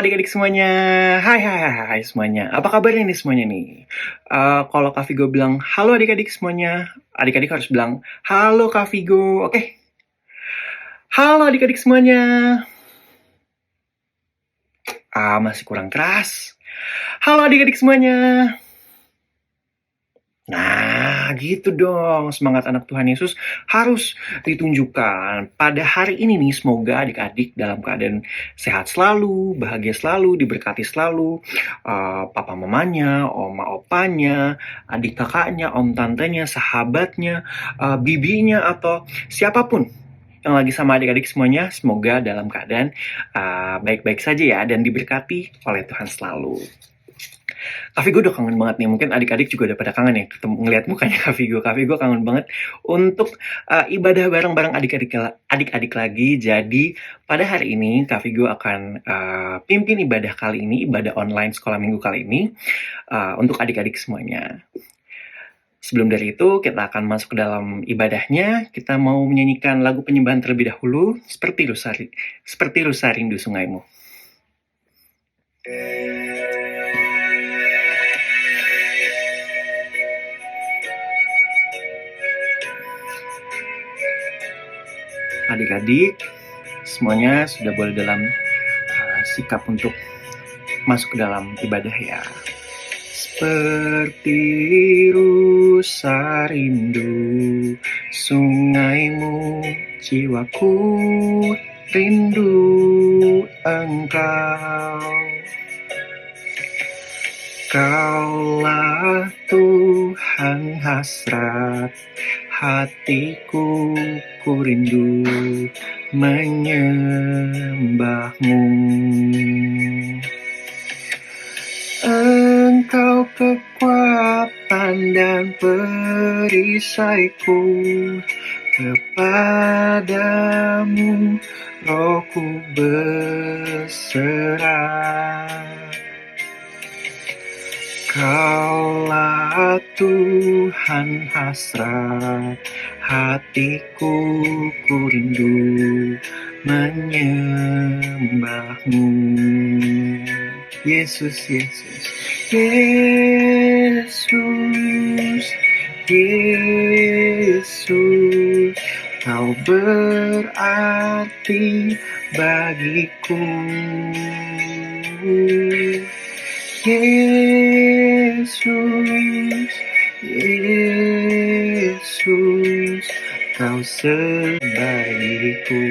adik-adik semuanya. Hai semuanya. Apa kabarnya nih semuanya nih? Kalau Kak Vigo bilang halo adik-adik semuanya, adik-adik harus bilang halo Kak Vigo. Oke? Halo adik-adik semuanya. Masih kurang keras. Halo adik-adik semuanya. Nah, gitu dong. Semangat anak Tuhan Yesus harus ditunjukkan. Pada hari ini nih, semoga adik-adik dalam keadaan sehat selalu, bahagia selalu, diberkati selalu. Papa mamanya, oma opanya, adik kakaknya, om tantenya, sahabatnya, bibinya, atau siapapun yang lagi sama adik-adik semuanya, semoga dalam keadaan baik-baik saja ya, dan diberkati oleh Tuhan selalu. Kak Vigo udah kangen banget nih, mungkin adik-adik juga udah pada kangen ya ketemu ngeliat mukanya Kak Vigo. Kak Vigo kangen banget untuk ibadah bareng-bareng adik-adik lagi. Jadi pada hari ini Kak Vigo akan pimpin ibadah kali ini, ibadah online sekolah minggu kali ini untuk adik-adik semuanya. Sebelum dari itu, kita akan masuk ke dalam ibadahnya. Kita mau menyanyikan lagu penyembahan terlebih dahulu, seperti Rusa Rindu Sungaimu. Adik-adik, semuanya sudah boleh dalam sikap untuk masuk ke dalam ibadah ya. Seperti rusa rindu sungaimu, jiwaku rindu engkau. Kaulah Tuhan hasrat hatiku, ku rindu menyembahmu. Engkau kekuatan dan perisaiku, kepadamu rohku berserah. Kaulah Tuhan hasrat hatiku, ku rindu menyembahmu. Yesus, Yesus, Yesus, Yesus, kau berarti bagiku. Yesus, Yesus, kau sebagiku.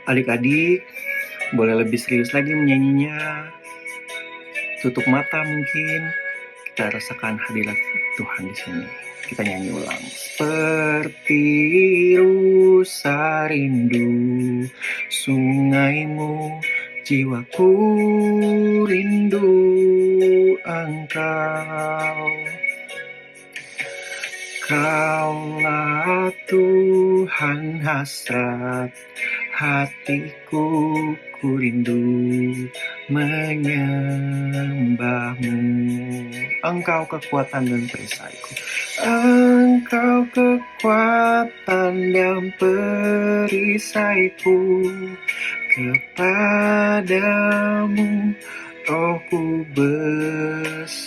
Adik-adik, boleh lebih serius lagi menyanyinya. Tutup mata mungkin. Kita rasakan hadirat Tuhan di sini. Kita nyanyi ulang. Seperti rusa rindu sungaimu, jiwaku rindu engkau. Kaulah Tuhan hasrat hatiku, ku rindu menyembahmu. Engkau kekuatan dan perisaiku. Engkau kekuatan dan perisaiku, kepadamu rohku berserah.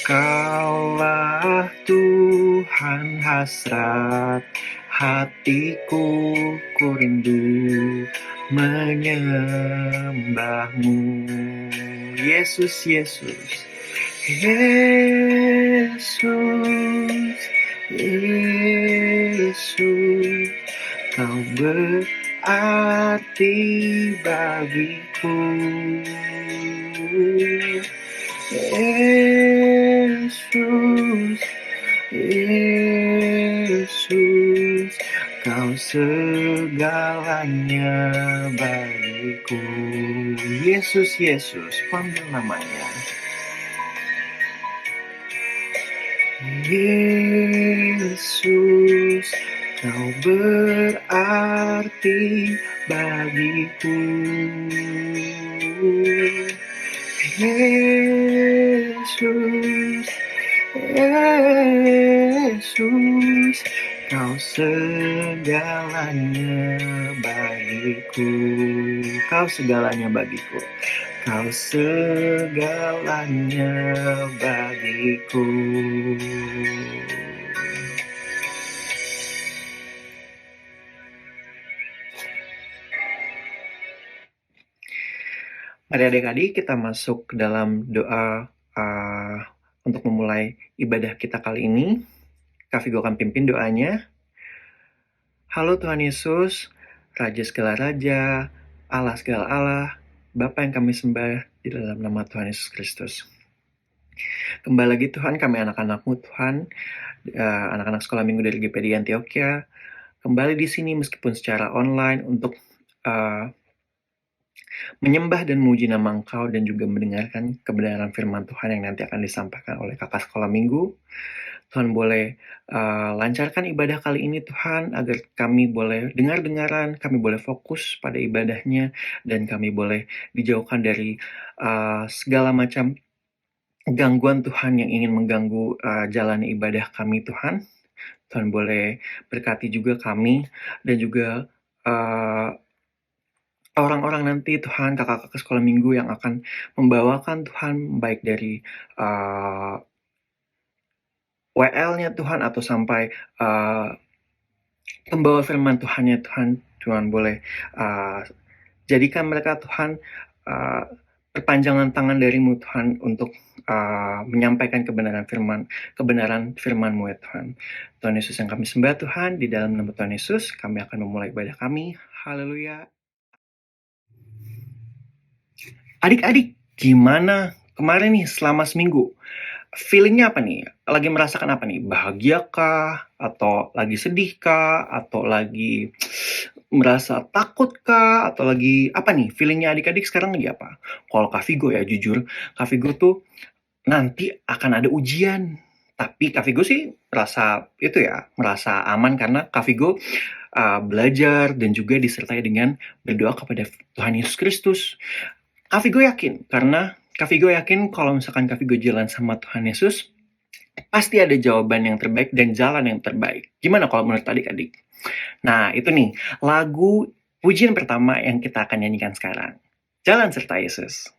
Kaulah Tuhan hasrat hatiku, ku rindu menyembahmu. Yesus, Yesus, Yesus, Yesus, kau berarti bagiku. Yesus, Yesus, kau segalanya bagiku. Yesus, Yesus, panggil namanya. Yesus, kau berarti bagiku. Yesus, Yesus, Kau segalanya bagiku. Kau segalanya bagiku. Kau segalanya bagiku. Mari adik-adik kita masuk ke dalam doa untuk memulai ibadah kita kali ini. Kak Vigo akan pimpin doanya. Halo Tuhan Yesus, Raja segala Raja, Allah segala Allah, Bapa yang kami sembah di dalam nama Tuhan Yesus Kristus. Kembali lagi Tuhan, kami anak-anak-Mu Tuhan, anak-anak sekolah minggu dari GPD Antioquia, kembali di sini meskipun secara online untuk menyembah dan memuji nama Engkau dan juga mendengarkan kebenaran firman Tuhan yang nanti akan disampaikan oleh kakak sekolah minggu. Tuhan boleh lancarkan ibadah kali ini Tuhan, agar kami boleh dengar-dengaran, kami boleh fokus pada ibadahnya, dan kami boleh dijauhkan dari segala macam gangguan Tuhan yang ingin mengganggu jalan ibadah kami Tuhan. Tuhan boleh berkati juga kami dan juga orang-orang nanti Tuhan, kakak-kakak sekolah minggu yang akan membawakan Tuhan, baik dari WL-nya Tuhan atau sampai pembawa firman Tuhan-nya Tuhan. Tuhan boleh jadikan mereka Tuhan perpanjangan tangan dari-Mu Tuhan untuk menyampaikan kebenaran firman-Mu ya Tuhan. Tuhan Yesus yang kami sembah Tuhan, di dalam nama Tuhan Yesus kami akan memulai ibadah kami. Haleluya. Adik-adik, gimana kemarin nih selama seminggu? Feelingnya apa nih? Lagi merasakan apa nih? Bahagia kah? Atau lagi sedih kah? Atau lagi merasa takut kah? Atau lagi apa nih? Feelingnya adik-adik sekarang lagi apa? Kalau Kak Vigo ya jujur, Kak Vigo tuh nanti akan ada ujian. Tapi Kak Vigo sih merasa aman karena Kak Vigo belajar dan juga disertai dengan berdoa kepada Tuhan Yesus Kristus. Kak Vigo yakin, karena Kak Vigo yakin kalau misalkan Kak Vigo jalan sama Tuhan Yesus, pasti ada jawaban yang terbaik dan jalan yang terbaik. Gimana kalau menurut adik-adik? Nah, itu nih, lagu pujian pertama yang kita akan nyanyikan sekarang. Jalan serta Yesus.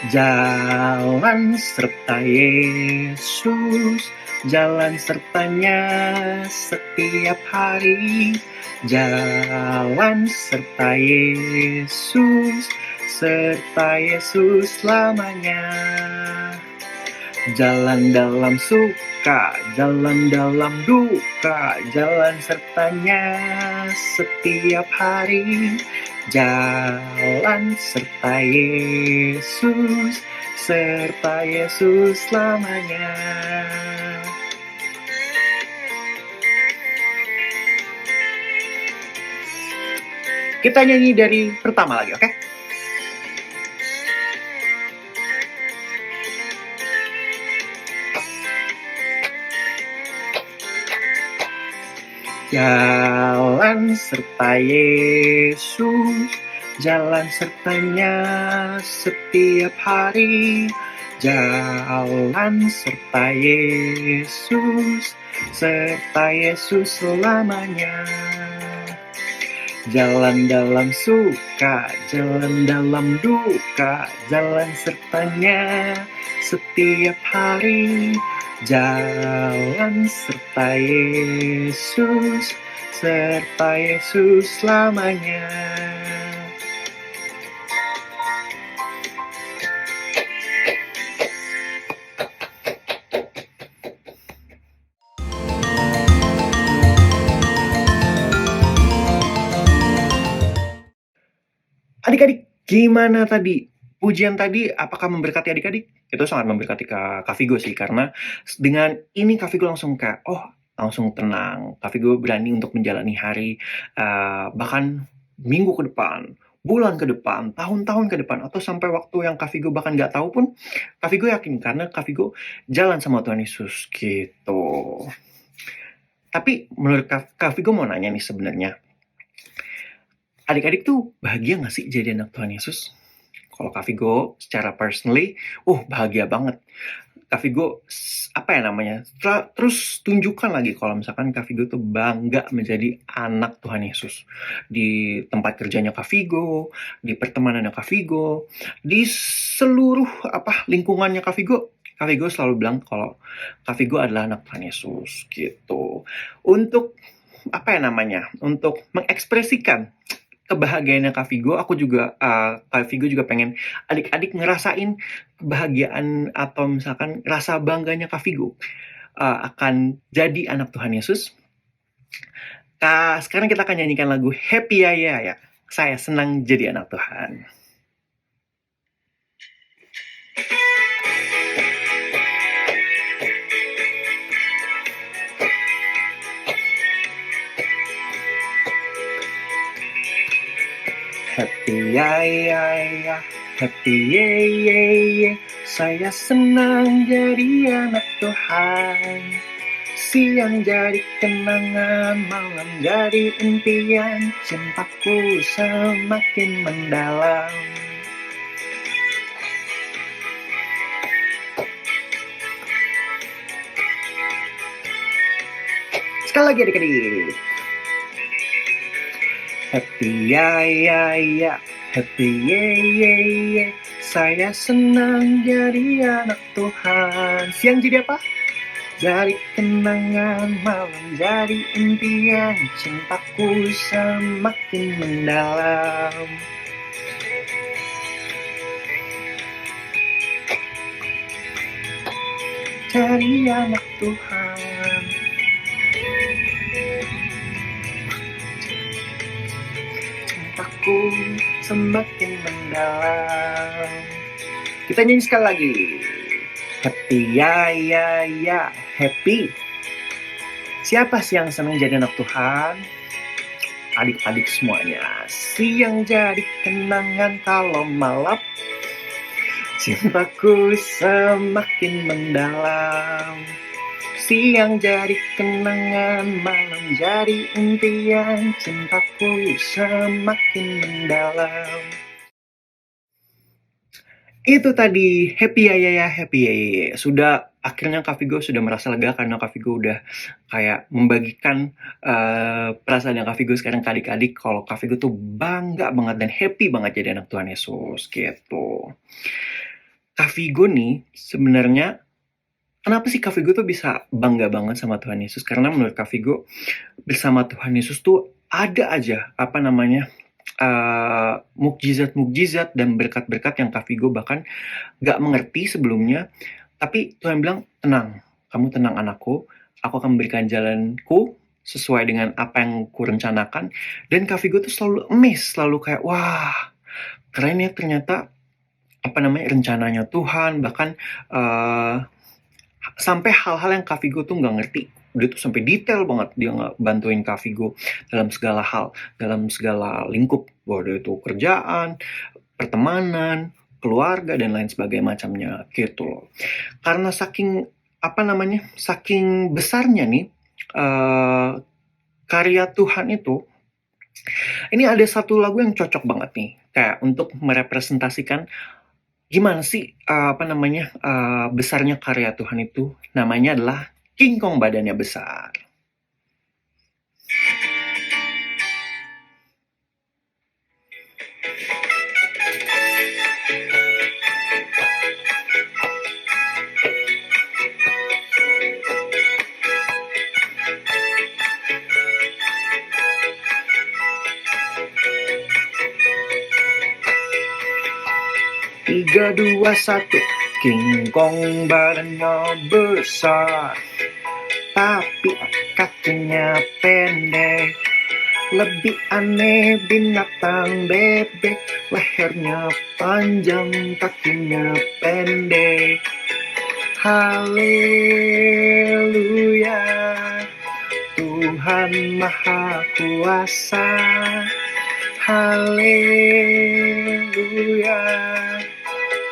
Jalan serta Yesus, jalan sertanya setiap hari. Jalan serta Yesus, serta Yesus selamanya. Jalan dalam suka, jalan dalam duka, jalan sertanya setiap hari. Jalan serta Yesus, serta Yesus selamanya. Kita nyanyi dari pertama lagi, oke? Jalan serta Yesus, jalan sertanya setiap hari. Jalan serta Yesus, serta Yesus selamanya. Jalan dalam suka, jalan dalam duka, jalan sertanya setiap hari. Jalan serta Yesus, serta Yesus selamanya. Adik-adik, gimana tadi? Pujian tadi apakah memberkati adik-adik? Itu sangat memberkati Kak Vigo sih, karena dengan ini Kak Vigo langsung kayak, langsung tenang. Kak Vigo berani untuk menjalani hari, bahkan minggu ke depan, bulan ke depan, tahun-tahun ke depan, atau sampai waktu yang Kak Vigo bahkan nggak tahu pun, Kak Vigo yakin karena Kak Vigo jalan sama Tuhan Yesus gitu. Tapi menurut Kak Vigo mau nanya nih sebenarnya, adik-adik tuh bahagia nggak sih jadi anak Tuhan Yesus? Kalau Kak Vigo secara personally, bahagia banget. Kak Vigo, apa ya namanya, terus tunjukkan lagi kalau misalkan Kak Vigo tuh bangga menjadi anak Tuhan Yesus. Di tempat kerjanya Kak Vigo, di pertemanannya Kak Vigo, di seluruh lingkungannya Kak Vigo selalu bilang kalau Kak Vigo adalah anak Tuhan Yesus gitu. Untuk untuk mengekspresikan kebahagiaannya Kak Vigo juga pengen adik-adik ngerasain kebahagiaan atau misalkan rasa bangganya Kak Vigo akan jadi anak Tuhan Yesus. Sekarang kita akan nyanyikan lagu Happy Ya. Saya senang jadi anak Tuhan. Happy ya, happy ye. Saya senang jadi anak Tuhan. Siang jadi kenangan, malam jadi impian, cintaku semakin mendalam. Sekali lagi adik-adik. Happy ya, happy ye. Saya senang jadi anak Tuhan. Siang jadi apa? Jadi kenangan, malam jadi impian, cintaku semakin mendalam. Jadi anak Tuhan. Cintaku semakin mendalam. Kita nyanyi sekali lagi. Happy ya, happy. Siapa sih yang senang jadi anak Tuhan? Adik-adik semuanya. Siang jadi kenangan, kalau malam cintaku semakin mendalam. Siang jadi kenangan, malam jadi impian, cintaku semakin mendalam. Itu tadi Happy ya, happy ya. Akhirnya Kak Vigo sudah merasa lega karena Kak Vigo udah kayak membagikan perasaan Kak Vigo sekarang ke adik-adik kalau Kak Vigo tuh bangga banget dan happy banget jadi anak Tuhan Yesus gitu. Kak Vigo nih sebenarnya kenapa sih Kak Vigo tuh bisa bangga banget sama Tuhan Yesus? Karena menurut Kak Vigo bersama Tuhan Yesus tuh ada aja mukjizat-mukjizat dan berkat-berkat yang Kak Vigo bahkan gak mengerti sebelumnya. Tapi Tuhan bilang, tenang, kamu tenang anakku, aku akan memberikan jalanku sesuai dengan apa yang kurencanakan. Dan Kak Vigo tuh selalu amazed, selalu kayak, wah, keren ya ternyata rencananya Tuhan, bahkan sampai hal-hal yang Kak Vigo tuh gak ngerti. Dia tuh sampai detail banget dia bantuin Kak Vigo dalam segala hal, dalam segala lingkup, bahwa dia itu kerjaan, pertemanan, keluarga, dan lain sebagainya macamnya gitu loh. Karena saking besarnya nih karya Tuhan itu, ini ada satu lagu yang cocok banget nih kayak untuk merepresentasikan gimana sih besarnya karya Tuhan itu. Namanya adalah King Kong Badannya Besar. Tiga, dua, satu. King Kong badannya besar, tapi kakinya pendek. Lebih aneh binatang bebek, lehernya panjang, kakinya pendek. Haleluya, Tuhan Maha Kuasa. Haleluya,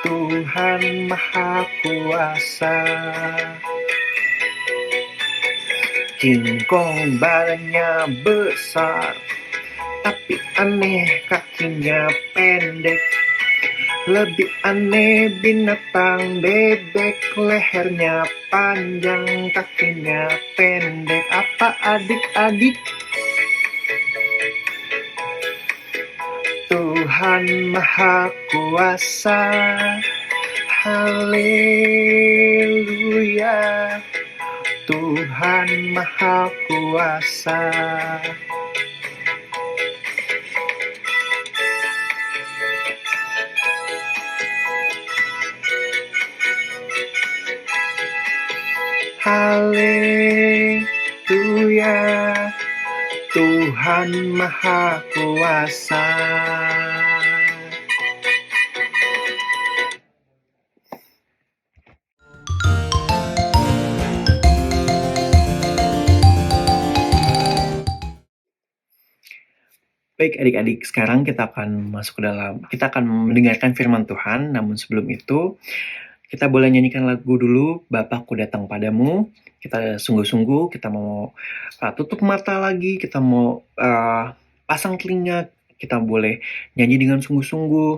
Tuhan Maha Kuasa. Kingkong badannya besar, tapi aneh kakinya pendek. Lebih aneh binatang bebek, lehernya panjang, kakinya pendek. Apa adik-adik? Tuhan Maha Kuasa, haleluya. Tuhan Maha Kuasa. Haleluya, Tuhan Maha Kuasa. Baik adik-adik, sekarang kita akan mendengarkan firman Tuhan. Namun sebelum itu, kita boleh nyanyikan lagu dulu, Bapakku Datang Padamu. Kita sungguh-sungguh, kita mau tutup mata lagi, kita mau pasang telinga, kita boleh nyanyi dengan sungguh-sungguh.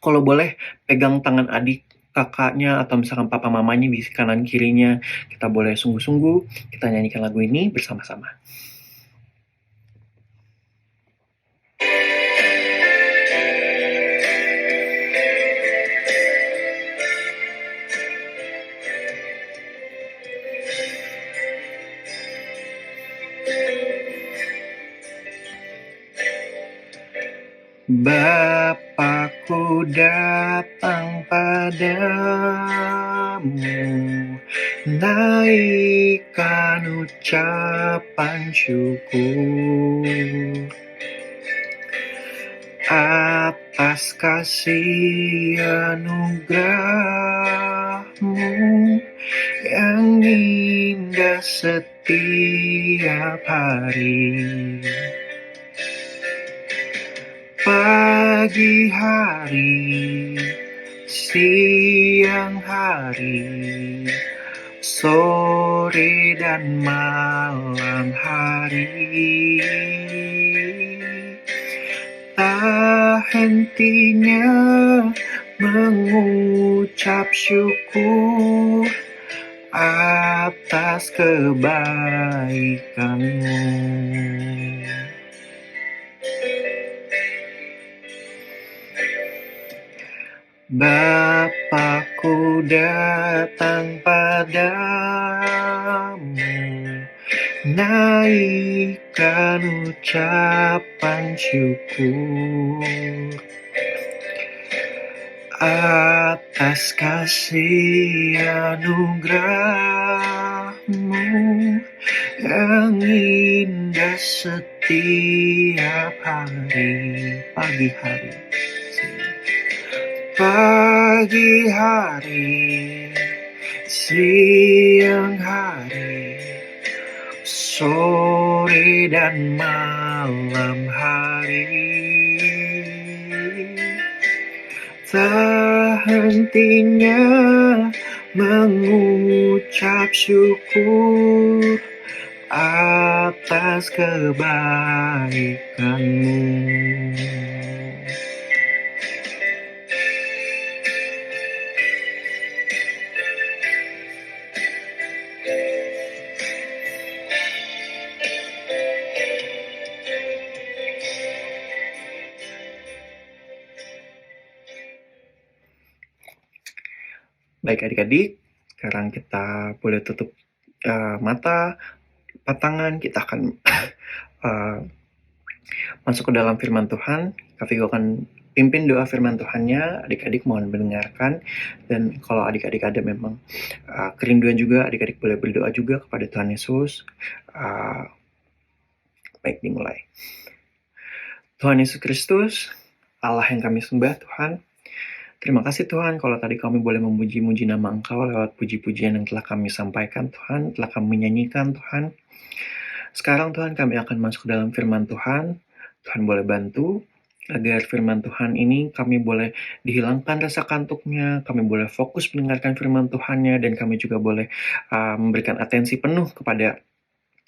Kalau boleh, pegang tangan adik, kakaknya, atau misalkan papa mamanya di kanan kirinya. Kita boleh sungguh-sungguh, kita nyanyikan lagu ini bersama-sama. Bapakku datang padamu, naikkan ucapan syukur atas kasih anugerahmu yang indah setiap hari. Pagi hari, siang hari, sore dan malam hari, tak hentinya mengucap syukur atas kebaikanmu. Bapakku datang padamu, naikkan ucapan syukur atas kasih anugerahmu yang indah setiap hari. Pagi hari, siang hari, sore dan malam hari, tak hentinya mengucap syukur atas kebaikanmu. Baik adik-adik, sekarang kita boleh tutup mata, tangan, kita akan masuk ke dalam firman Tuhan. Kak Vigo akan pimpin doa firman Tuhannya, adik-adik mohon mendengarkan. Dan kalau adik-adik ada memang kerinduan juga, adik-adik boleh berdoa juga kepada Tuhan Yesus. Baik, dimulai. Tuhan Yesus Kristus, Allah yang kami sembah Tuhan, terima kasih Tuhan kalau tadi kami boleh memuji-muji nama Engkau lewat puji-pujian yang telah kami sampaikan Tuhan, telah kami nyanyikan Tuhan. Sekarang Tuhan kami akan masuk ke dalam firman Tuhan. Tuhan boleh bantu agar firman Tuhan ini kami boleh dihilangkan rasa kantuknya, kami boleh fokus mendengarkan firman Tuhannya, dan kami juga boleh memberikan atensi penuh kepada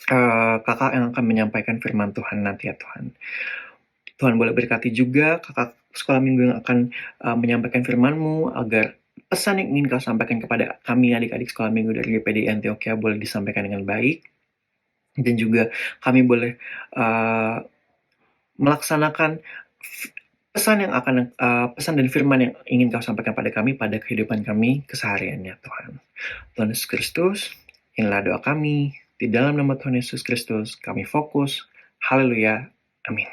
Kakak yang akan menyampaikan firman Tuhan nanti ya Tuhan. Tuhan boleh berkati juga kakak sekolah minggu yang akan menyampaikan firman-Mu, agar pesan yang ingin Kau sampaikan kepada kami adik-adik sekolah minggu dari GPD Antioquia boleh disampaikan dengan baik, dan juga kami boleh melaksanakan pesan dan firman yang ingin Kau sampaikan pada kami pada kehidupan kami kesehariannya Tuhan. Tuhan Yesus Kristus, inilah doa kami. Di dalam nama Tuhan Yesus Kristus, kami fokus. Haleluya. Amin.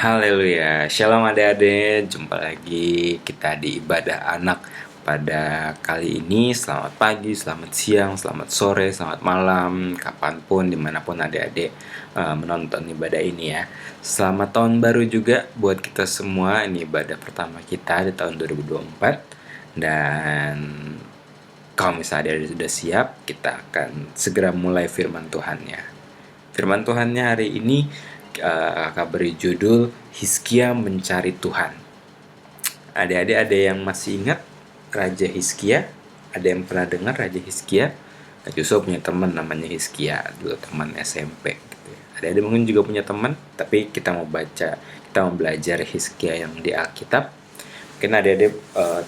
Haleluya, shalom adik-adik, jumpa lagi kita di ibadah anak pada kali ini. Selamat pagi, selamat siang, selamat sore, selamat malam, kapanpun, dimanapun adik-adik menonton ibadah ini ya. Selamat tahun baru juga buat kita semua, ini ibadah pertama kita di tahun 2024. Dan kalau misalnya adik-adik sudah siap, kita akan segera mulai firman Tuhannya. Firman Tuhannya hari ini kakak beri judul Hizkia mencari Tuhan. Adik-adik ada yang masih ingat Raja Hizkia? Ada yang pernah dengar Raja Hizkia? Kak Yusuf punya teman namanya Hizkia, dulu teman SMP gitu ya. Adik-adik mungkin juga punya teman, tapi kita mau belajar Hizkia yang di Alkitab. Mungkin adik-adik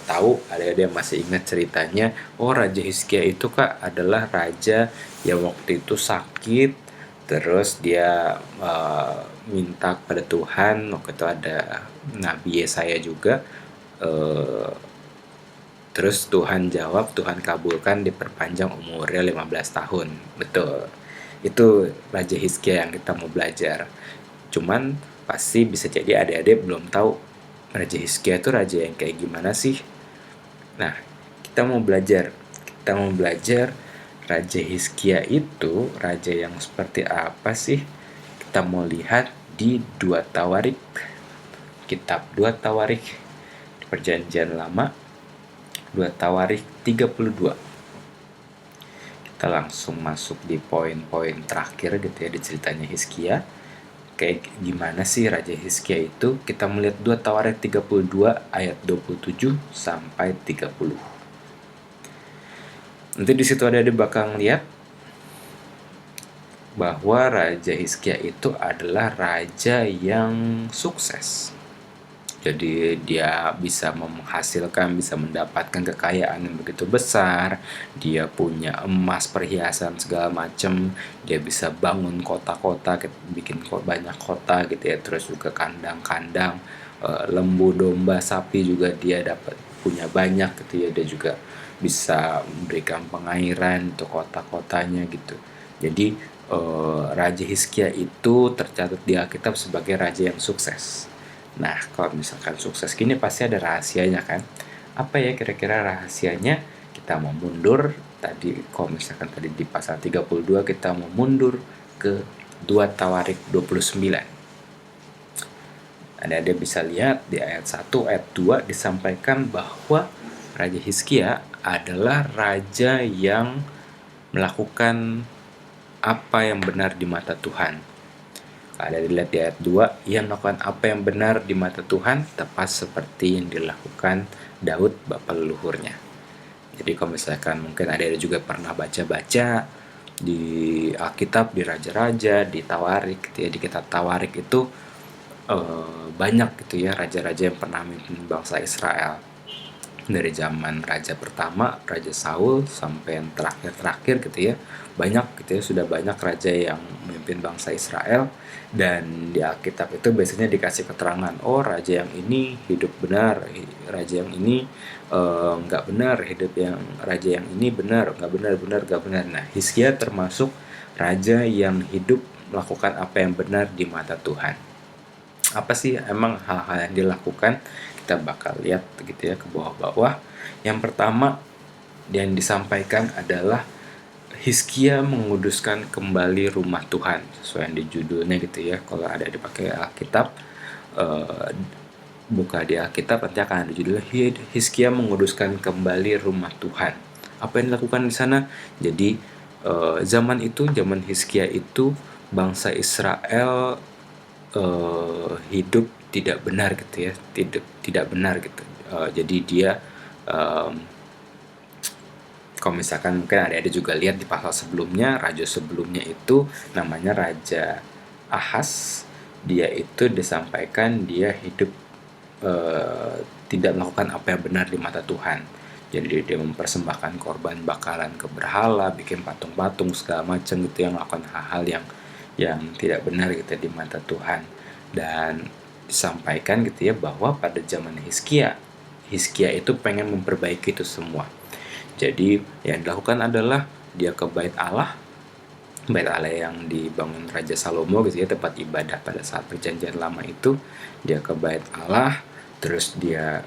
tahu, adik-adik masih ingat ceritanya. Oh, Raja Hizkia itu Kak adalah raja yang waktu itu sakit, terus dia minta kepada Tuhan. Waktu itu ada Nabi Yesaya juga, terus Tuhan jawab, Tuhan kabulkan, diperpanjang umurnya 15 tahun. Betul, itu Raja Hizkia yang kita mau belajar. Cuman pasti bisa jadi adik-adik belum tahu Raja Hizkia itu raja yang kayak gimana sih. Nah, kita mau belajar Raja Hizkia itu raja yang seperti apa sih? Kita mau lihat di 2 Tawarik, kitab 2 Tawarik di Perjanjian Lama, 2 Tawarik 32. Kita langsung masuk di poin-poin terakhir gitu ya di ceritanya Hizkia. Kayak gimana sih Raja Hizkia itu? Kita melihat 2 Tawarik 32 ayat 27 sampai 30. Nanti di situ ada bakal lihat bahwa Raja Hizkia itu adalah raja yang sukses. Jadi dia bisa menghasilkan, bisa mendapatkan kekayaan yang begitu besar. Dia punya emas, perhiasan segala macam. Dia bisa bangun kota-kota, bikin banyak kota gitu ya. Terus juga kandang-kandang, lembu, domba, sapi juga dia dapat punya banyak gitu ya. Dia juga bisa memberikan pengairan untuk kota-kotanya gitu. Jadi Raja Hizkia itu tercatat di Alkitab sebagai raja yang sukses. Nah, kalau misalkan sukses gini pasti ada rahasianya kan? Apa ya kira-kira rahasianya? Kita mau mundur, tadi kalau misalkan tadi di pasal 32 kita mau mundur ke 2 Tawarik 29. Ada bisa lihat di ayat 1, ayat 2 disampaikan bahwa Raja Hizkia adalah raja yang melakukan apa yang benar di mata Tuhan. Ada dilihat di ayat 2, ia melakukan apa yang benar di mata Tuhan, tepat seperti yang dilakukan Daud bapa leluhurnya. Jadi kalau misalkan mungkin ada juga pernah baca-baca di Alkitab, di Raja-Raja, di Tawarik gitu ya, di kitab Tawarik itu banyak gitu ya raja-raja yang pernah memimpin bangsa Israel. Dari zaman raja pertama, Raja Saul, sampai yang terakhir gitu ya, banyak gitu ya, sudah banyak raja yang memimpin bangsa Israel. Dan di Alkitab itu biasanya dikasih keterangan, oh raja yang ini hidup benar, raja yang ini nggak benar, raja yang ini benar, nggak benar. Nah, Hizkia termasuk raja yang hidup melakukan apa yang benar di mata Tuhan. Apa sih emang hal-hal yang dilakukan? Kita bakal lihat gitu ya ke bawah-bawah. Yang pertama yang disampaikan adalah Hizkia menguduskan kembali rumah Tuhan, sesuai yang di judulnya gitu ya. Kalau ada dipakai Alkitab, buka di Alkitab nanti akan ada judulnya Hizkia menguduskan kembali rumah Tuhan. Apa yang dilakukan di sana? Jadi zaman Hizkia itu bangsa Israel hidup tidak benar gitu ya, tidak benar gitu. Jadi dia kalau misalkan mungkin ada juga lihat di pasal sebelumnya, raja sebelumnya itu namanya Raja Ahas. Dia itu disampaikan dia hidup tidak melakukan apa yang benar di mata Tuhan. Jadi dia mempersembahkan korban bakaran ke berhala, bikin patung-patung segala macam gitu, yang melakukan hal-hal yang tidak benar gitu di mata Tuhan. Dan disampaikan gitu ya bahwa pada zaman Hizkia itu pengen memperbaiki itu semua. Jadi yang dilakukan adalah dia ke Bait Allah yang dibangun Raja Salomo gitu ya, tempat ibadah pada saat perjanjian lama itu. Dia ke Bait Allah, terus dia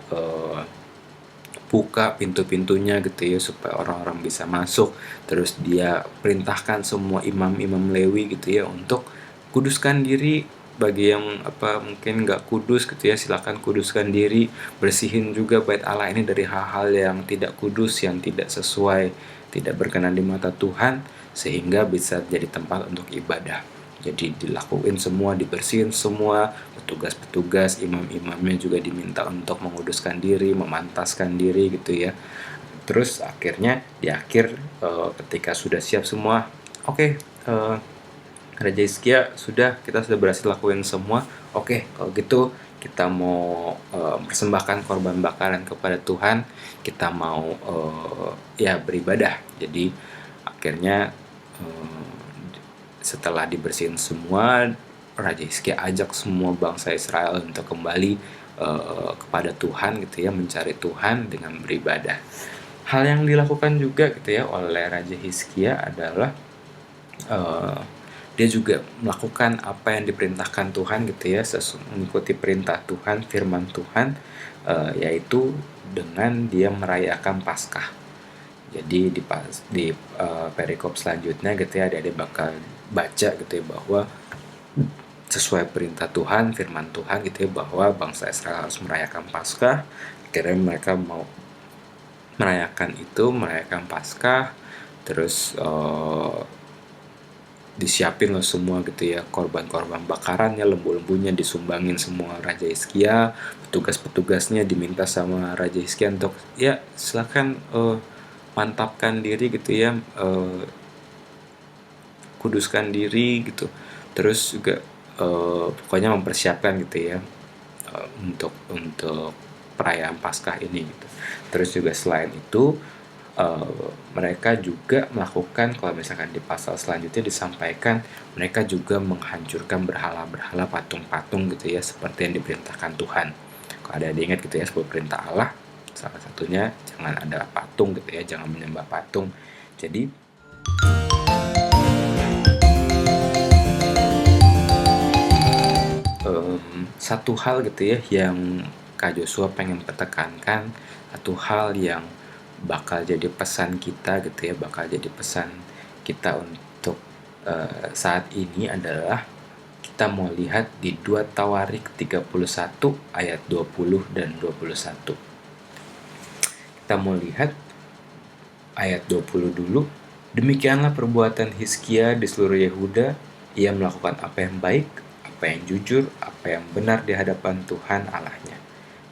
buka pintu-pintunya gitu ya supaya orang-orang bisa masuk. Terus dia perintahkan semua imam-imam Lewi gitu ya untuk kuduskan diri. Bagi yang mungkin nggak kudus gitu ya, silakan kuduskan diri, bersihin juga bait Allah ini dari hal-hal yang tidak kudus, yang tidak sesuai, tidak berkenan di mata Tuhan, sehingga bisa jadi tempat untuk ibadah. Jadi dilakuin semua, dibersihin semua, petugas-petugas, imam-imamnya juga diminta untuk menguduskan diri, memantaskan diri gitu ya. Terus akhirnya di akhir ketika sudah siap semua, oke, Raja Hizkia kita sudah berhasil lakuin semua. Oke, kalau gitu kita mau persembahkan korban bakaran kepada Tuhan, kita mau ya beribadah. Jadi akhirnya setelah dibersihin semua, Raja Hizkia ajak semua bangsa Israel untuk kembali kepada Tuhan gitu ya, mencari Tuhan dengan beribadah. Hal yang dilakukan juga gitu ya oleh Raja Hizkia adalah dia juga melakukan apa yang diperintahkan Tuhan gitu ya, mengikuti perintah Tuhan, firman Tuhan, yaitu dengan dia merayakan Paskah. Jadi di perikop selanjutnya gitu ya, dia bakal baca gitu ya bahwa sesuai perintah Tuhan, firman Tuhan gitu ya, bahwa bangsa Israel harus merayakan Paskah. Akhirnya mereka mau merayakan Paskah, terus disiapin loh semua gitu ya, korban-korban bakarannya, lembu-lembunya disumbangin semua Raja Hizkia. Petugas-petugasnya diminta sama Raja Hizkia untuk ya silakan mantapkan diri gitu ya, kuduskan diri gitu. Terus juga pokoknya mempersiapkan gitu ya untuk perayaan Paskah ini gitu. Terus juga selain itu mereka juga melakukan, kalau misalkan di pasal selanjutnya disampaikan, mereka juga menghancurkan berhala-berhala, patung-patung gitu ya, seperti yang diperintahkan Tuhan. Kalau ada diingat gitu ya, 10 perintah Allah, salah satunya jangan ada patung gitu ya, jangan menyembah patung. Jadi satu hal gitu ya yang Kak Joshua pengen tekankan, satu hal yang bakal jadi pesan kita gitu ya, bakal jadi pesan kita untuk saat ini adalah kita mau lihat di 2 Tawarik 31 ayat 20 dan 21. Kita mau lihat ayat 20 dulu. Demikianlah perbuatan Hizkia di seluruh Yehuda, ia melakukan apa yang baik, apa yang jujur, apa yang benar di hadapan Tuhan Allahnya.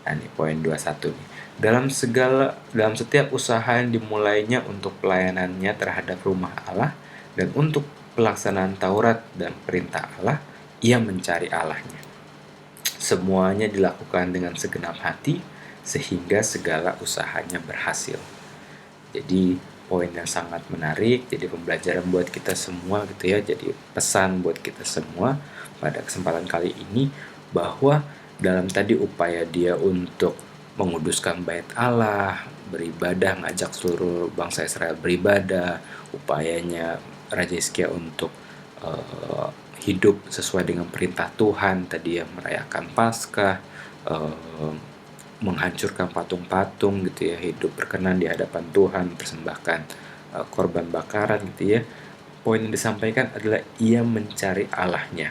Nah, ini poin 21 nih. Dalam setiap usaha yang dimulainya untuk pelayanannya terhadap rumah Allah dan untuk pelaksanaan Taurat dan perintah Allah, ia mencari Allahnya. Semuanya dilakukan dengan segenap hati sehingga segala usahanya berhasil. Jadi poin yang sangat menarik, jadi pembelajaran buat kita semua gitu ya, jadi pesan buat kita semua pada kesempatan kali ini, bahwa dalam tadi upaya dia untuk menguduskan bait Allah, beribadah, ngajak seluruh bangsa Israel beribadah, upayanya Raja Hizkia untuk hidup sesuai dengan perintah Tuhan, tadi yang merayakan Paskah, menghancurkan patung-patung gitu ya, hidup berkenan di hadapan Tuhan, persembahkan korban bakaran gitu ya. Poin yang disampaikan adalah ia mencari Allahnya.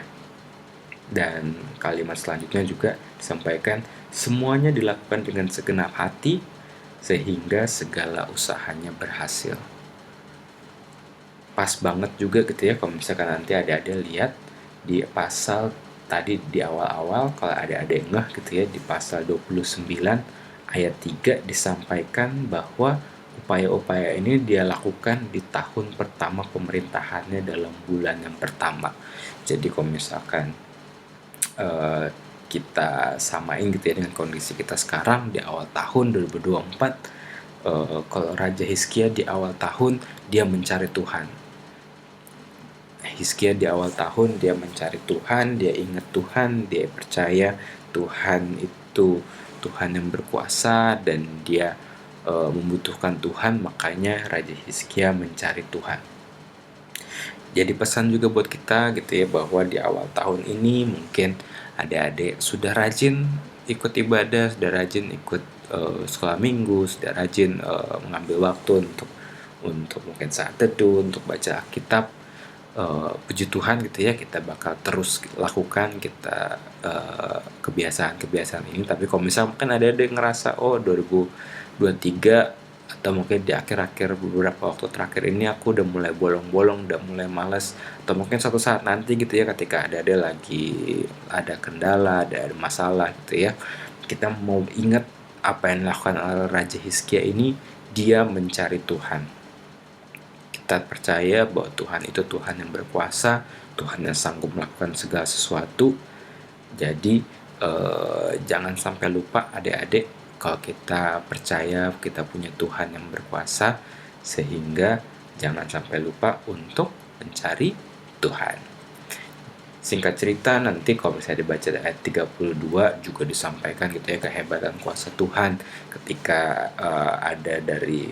Dan kalimat selanjutnya juga disampaikan, semuanya dilakukan dengan segenap hati sehingga segala usahanya berhasil. Pas banget juga gitu ya kalau misalkan nanti adik-adik lihat di pasal tadi di awal-awal kalau adik-adik ngeh gitu ya, di pasal 29 ayat 3 disampaikan bahwa upaya-upaya ini dia lakukan di tahun pertama pemerintahannya dalam bulan yang pertama. Jadi kalau misalkan eh, kita samain gitu ya dengan kondisi kita sekarang di awal tahun 2024, kalau Raja Hizkia di awal tahun dia mencari Tuhan. Hizkia di awal tahun dia mencari Tuhan, dia ingat Tuhan, dia percaya Tuhan itu Tuhan yang berkuasa dan dia membutuhkan Tuhan, makanya Raja Hizkia mencari Tuhan. Jadi pesan juga buat kita gitu ya, bahwa di awal tahun ini mungkin adik-adik sudah rajin ikut ibadah, sudah rajin ikut sekolah minggu, sudah rajin mengambil waktu untuk mungkin saat teduh, untuk baca Alkitab. Puji Tuhan gitu ya, kita bakal terus lakukan kita kebiasaan-kebiasaan ini. Tapi kalau misalnya mungkin ada ngerasa 2023 atau mungkin di akhir-akhir beberapa waktu terakhir ini aku udah mulai bolong-bolong, udah mulai malas, atau mungkin suatu saat nanti gitu ya, ketika ada lagi ada kendala, ada masalah gitu ya, kita mau ingat apa yang dilakukan oleh Raja Hizkia ini. Dia mencari Tuhan. Kita percaya bahwa Tuhan itu Tuhan yang berkuasa, Tuhan yang sanggup melakukan segala sesuatu. Jadi jangan sampai lupa adik-adik, kalau kita percaya kita punya Tuhan yang berkuasa, sehingga jangan sampai lupa untuk mencari Tuhan. Singkat cerita, nanti kalau misalnya dibaca ayat 32 juga disampaikan gitu ya, kehebatan kuasa Tuhan ketika ada dari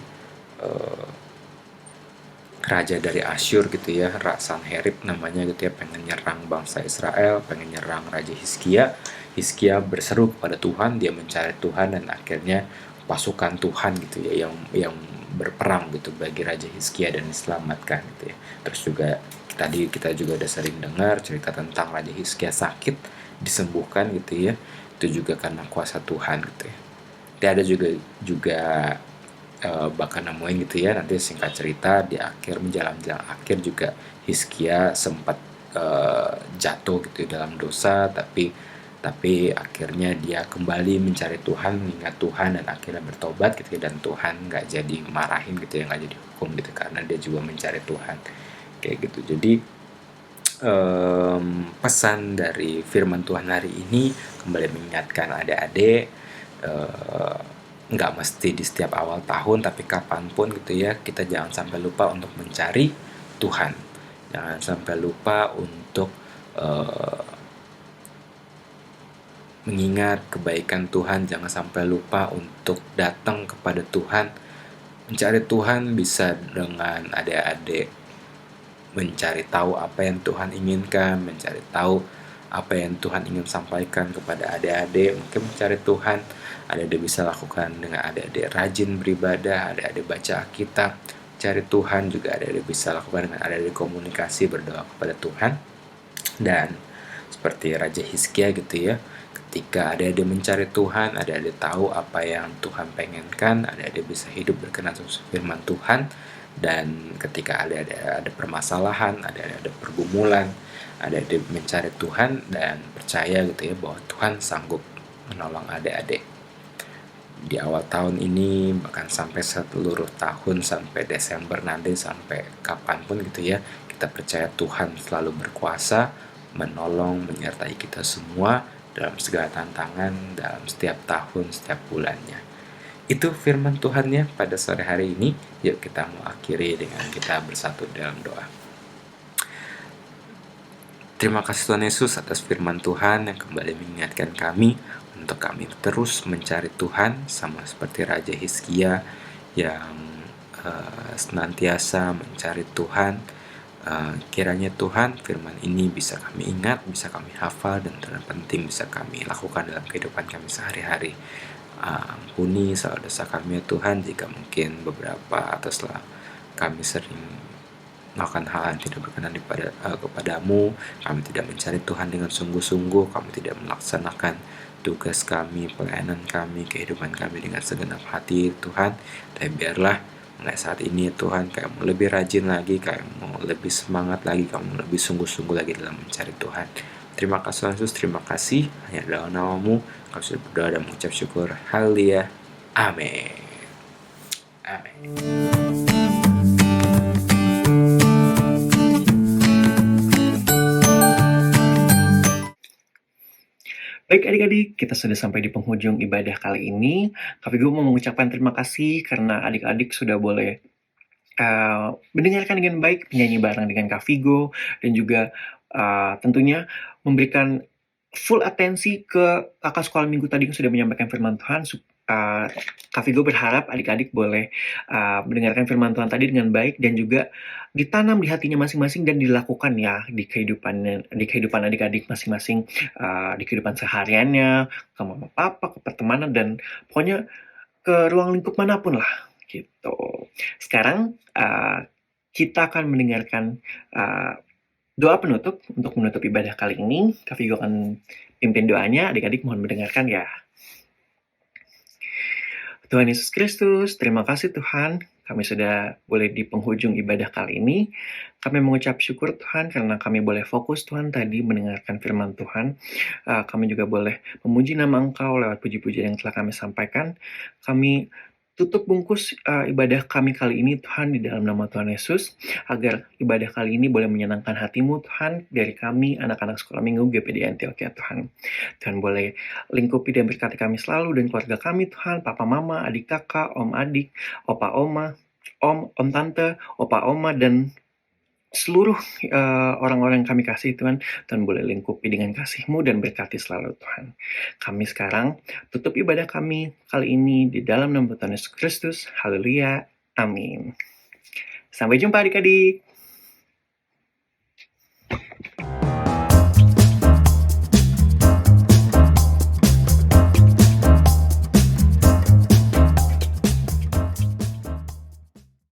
raja dari Asyur gitu ya, Sanherib namanya gitu ya, pengen nyerang bangsa Israel, pengen nyerang Raja Hizkia. Hizkia berseru kepada Tuhan, dia mencari Tuhan, dan akhirnya pasukan Tuhan gitu ya yang berperang gitu bagi Raja Hizkia dan diselamatkan gitu ya. Terus juga tadi kita juga udah sering dengar cerita tentang Raja Hizkia sakit disembuhkan gitu ya. Itu juga karena kuasa Tuhan gitu ya. Dan ada juga bahkan nemuin gitu ya, nanti singkat cerita di akhir menjelang akhir juga Hizkia sempat jatuh gitu dalam dosa, tapi akhirnya dia kembali mencari Tuhan, mengingat Tuhan, dan akhirnya bertobat gitu ya, dan Tuhan nggak jadi marahin gitu ya, nggak jadi hukum gitu, karena dia juga mencari Tuhan kayak gitu. Jadi pesan dari firman Tuhan hari ini kembali mengingatkan adik-adik, nggak mesti di setiap awal tahun, tapi kapanpun gitu ya, kita jangan sampai lupa untuk mencari Tuhan, jangan sampai lupa untuk mengingat kebaikan Tuhan, jangan sampai lupa untuk datang kepada Tuhan. Mencari Tuhan bisa dengan adik-adik mencari tahu apa yang Tuhan inginkan, mencari tahu apa yang Tuhan ingin sampaikan kepada adik-adik. Mungkin mencari Tuhan adik-adik bisa lakukan dengan adik-adik rajin beribadah, adik-adik baca Alkitab. Cari Tuhan juga adik-adik bisa lakukan dengan adik-adik komunikasi, berdoa kepada Tuhan. Dan seperti Raja Hizkia gitu ya, ketika adik-adik mencari Tuhan, adik-adik tahu apa yang Tuhan pengenkan, adik-adik bisa hidup berkenan sesuai firman Tuhan. Dan ketika ada permasalahan, ada pergumulan, adik-adik mencari Tuhan dan percaya gitu ya, bahwa Tuhan sanggup menolong adik-adik di awal tahun ini, bahkan sampai seluruh tahun, sampai Desember nanti, sampai kapanpun gitu ya, kita percaya Tuhan selalu berkuasa menolong, menyertai kita semua dalam segala tantangan, dalam setiap tahun, setiap bulannya. Itu firman Tuhannya pada sore hari ini. Yuk kita mau akhiri dengan kita bersatu dalam doa. Terima kasih Tuhan Yesus atas firman Tuhan yang kembali mengingatkan kami untuk kami terus mencari Tuhan, sama seperti Raja Hizkia yang senantiasa mencari Tuhan. Kiranya Tuhan, firman ini bisa kami ingat, bisa kami hafal, dan terpenting bisa kami lakukan dalam kehidupan kami sehari-hari. Ampuni salah dosa kami ya Tuhan, jika mungkin beberapa atau setelah kami sering melakukan hal yang tidak berkenan kepadamu, kami tidak mencari Tuhan dengan sungguh-sungguh, kami tidak melaksanakan tugas kami, pelayanan kami, kehidupan kami dengan segenap hati Tuhan. Tapi biarlah mulai saat ini ya Tuhan, kamu lebih rajin lagi, kamu lebih semangat lagi, kamu lebih sungguh-sungguh lagi dalam mencari Tuhan. Terima kasih Tuhan Yesus, terima kasih. Hanya dalam namamu kami sudah berdoa dan mengucap syukur. Haleluya. Amin. Amin. Baik adik-adik, kita sudah sampai di penghujung ibadah kali ini. Kak Vigo mau mengucapkan terima kasih karena adik-adik sudah boleh mendengarkan dengan baik penyanyi bareng dengan Kak Vigo dan juga tentunya memberikan full atensi ke kakak sekolah minggu tadi yang sudah menyampaikan firman Tuhan. Kak Vigo berharap adik-adik boleh mendengarkan firman Tuhan tadi dengan baik dan juga ditanam di hatinya masing-masing dan dilakukan ya di kehidupan adik-adik masing-masing, di kehidupan sehariannya, ke mama papa, ke pertemanan dan pokoknya ke ruang lingkup manapun lah gitu. Sekarang kita akan mendengarkan doa penutup untuk menutup ibadah kali ini. Kak Vigo akan pimpin doanya, adik-adik mohon mendengarkan ya. Tuhan Yesus Kristus, terima kasih Tuhan, kami sudah boleh di penghujung ibadah kali ini. Kami mengucap syukur Tuhan karena kami boleh fokus Tuhan tadi mendengarkan firman Tuhan. Kami juga boleh memuji nama Engkau lewat puji-pujian yang telah kami sampaikan. Kami tutup bungkus ibadah kami kali ini Tuhan di dalam nama Tuhan Yesus, agar ibadah kali ini boleh menyenangkan hati-Mu Tuhan dari kami anak-anak sekolah minggu GPD Antioquia Tuhan. Tuhan boleh lingkupi dan berkati kami selalu dan keluarga kami Tuhan, papa mama, adik kakak, om adik, opa oma, om tante, opa oma dan seluruh orang-orang yang kami kasih Tuhan. Tuhan boleh lingkupi dengan kasih-Mu dan berkati selalu Tuhan. Kami sekarang tutup ibadah kami kali ini di dalam nama Tuhan Yesus Kristus. Haleluya. Amin. Sampai jumpa adik-adik.